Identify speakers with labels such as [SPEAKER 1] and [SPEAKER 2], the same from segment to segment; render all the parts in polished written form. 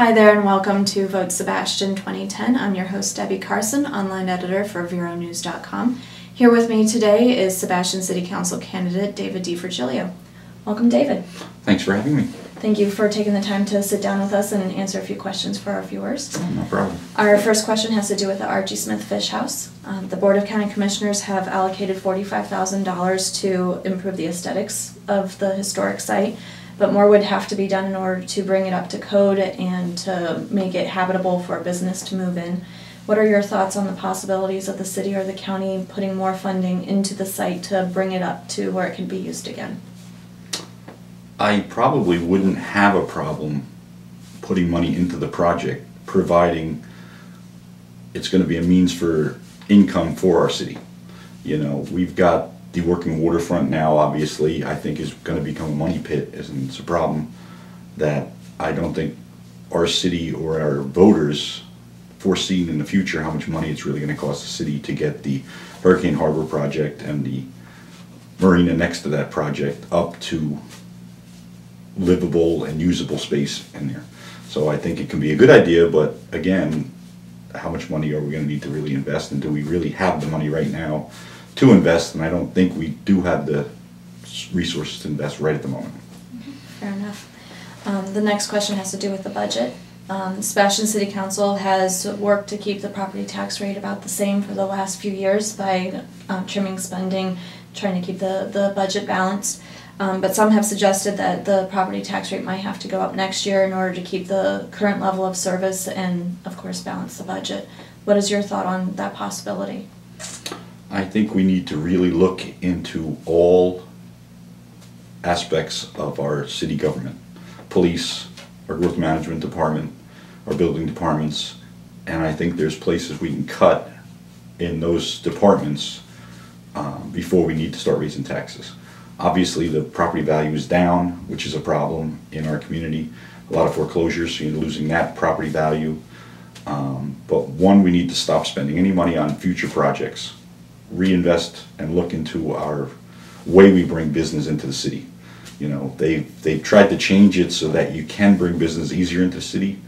[SPEAKER 1] Hi there and welcome to Vote Sebastian 2010. I'm your host Debbie Carson, online editor for VeroNews.com. Here with me today is Sebastian City Council candidate David DeVirgilio. Welcome, David.
[SPEAKER 2] Thanks for having me.
[SPEAKER 1] Thank you for taking the time to sit down with us and answer a few questions for our viewers.
[SPEAKER 2] Oh, no problem.
[SPEAKER 1] Our first question has to do with the R.G. Smith Fish House. The Board of County Commissioners have allocated $45,000 to improve the aesthetics of the historic site, but more would have to be done in order to bring it up to code and to make it habitable for a business to move in. What are your thoughts on the possibilities of the city or the county putting more funding into the site to bring it up to where it can be used again?
[SPEAKER 2] I probably wouldn't have a problem putting money into the project, providing it's going to be a means for income for our city. You know, we've got the working waterfront now, obviously, I think is going to become a money pit, and it's a problem that I don't think our city or our voters foreseen in the future how much money it's really going to cost the city to get the Hurricane Harbor project and the marina next to that project up to livable and usable space in there. So I think it can be a good idea, but again, how much money are we going to need to really invest, and do we really have the money right now to invest? And I don't think we do have the resources to invest right at the moment.
[SPEAKER 1] Fair enough. The next question has to do with the budget. Sebastian City Council has worked to keep the property tax rate about the same for the last few years by trimming spending, trying to keep the budget balanced. But some have suggested that the property tax rate might have to go up next year in order to keep the current level of service and, of course, balance the budget. What is your thought on that possibility?
[SPEAKER 2] I think we need to really look into all aspects of our city government. Police, our growth management department, our building departments, and I think there's places we can cut in those departments before we need to start raising taxes. Obviously, the property value is down, which is a problem in our community. A lot of foreclosures, so you're losing that property value. But one, we need to stop spending any money on future projects, reinvest and look into our way we bring business into the city. You know, they've tried to change it so that you can bring business easier into the city,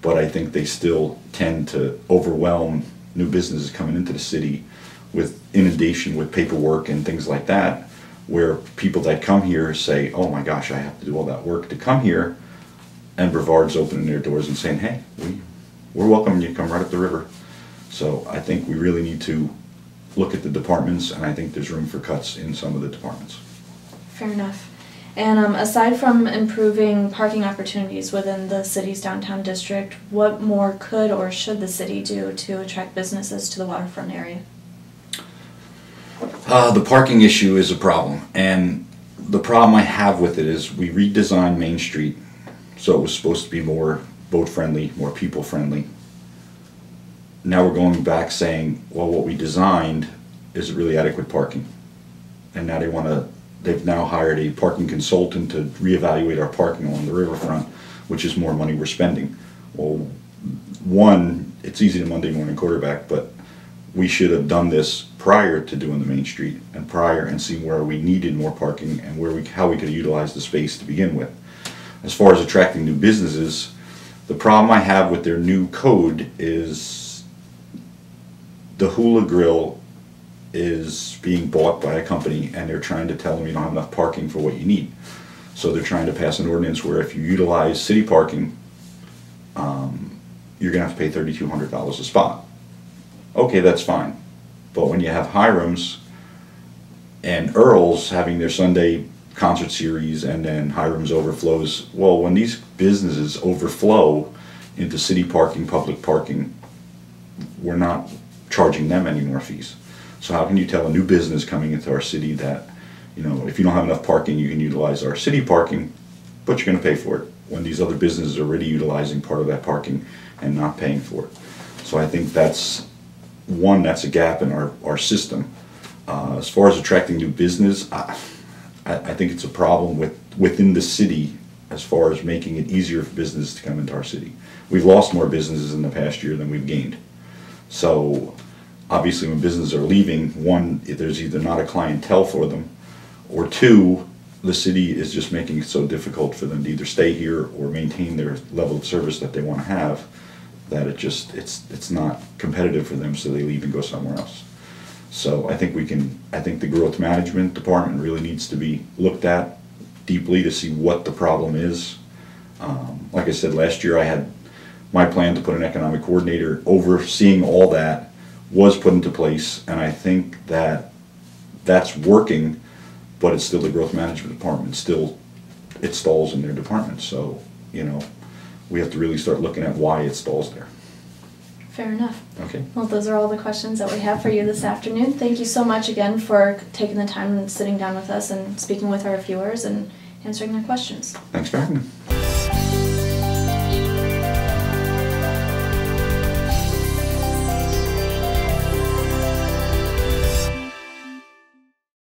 [SPEAKER 2] but I think they still tend to overwhelm new businesses coming into the city with inundation with paperwork and things like that, where people that come here say, oh my gosh, I have to do all that work to come here, and Brevard's opening their doors and saying, hey, we're welcoming you, come right up the river. So I think we really need to look at the departments, and I think there's room for cuts in some of the departments.
[SPEAKER 1] Fair enough. And aside from improving parking opportunities within the city's downtown district, what more could or should the city do to attract businesses to the waterfront area?
[SPEAKER 2] The parking issue is a problem, and the problem I have with it is we redesigned Main Street so it was supposed to be more boat-friendly, more people-friendly. Now we're going back saying, well, what we designed is really adequate parking, and now they've now hired a parking consultant to reevaluate our parking along the riverfront, which is more money we're spending. Well, one, it's easy to Monday morning quarterback, but we should have done this prior to doing the Main Street and see where we needed more parking and how we could utilize the space to begin with. As far as attracting new businesses, the problem I have with their new code is the Hula Grill is being bought by a company, and they're trying to tell them you don't have enough parking for what you need. So they're trying to pass an ordinance where if you utilize city parking, you're going to have to pay $3,200 a spot. Okay, that's fine. But when you have Hiram's and Earl's having their Sunday concert series and then Hiram's overflows, well, when these businesses overflow into city parking, public parking, we're not charging them any more fees. So how can you tell a new business coming into our city that, you know, if you don't have enough parking, you can utilize our city parking, but you're going to pay for it, when these other businesses are already utilizing part of that parking and not paying for it. So I think that's a gap in our system. As far as attracting new business, I think it's a problem within the city as far as making it easier for business to come into our city. We've lost more businesses in the past year than we've gained. So obviously when businesses are leaving, one, there's either not a clientele for them, or two, the city is just making it so difficult for them to either stay here or maintain their level of service that they want to have, that it's not competitive for them, so they leave and go somewhere else. So I think the growth management department really needs to be looked at deeply to see what the problem is. Like I said, last year I had my plan to put an economic coordinator overseeing all that was put into place, and I think that that's working, but it's still the growth management department. Still, it stalls in their department. So, you know, we have to really start looking at why it stalls there.
[SPEAKER 1] Fair enough.
[SPEAKER 2] Okay.
[SPEAKER 1] Well, those are all the questions that we have for you this afternoon. Thank you so much again for taking the time and sitting down with us and speaking with our viewers and answering their questions.
[SPEAKER 2] Thanks for having me.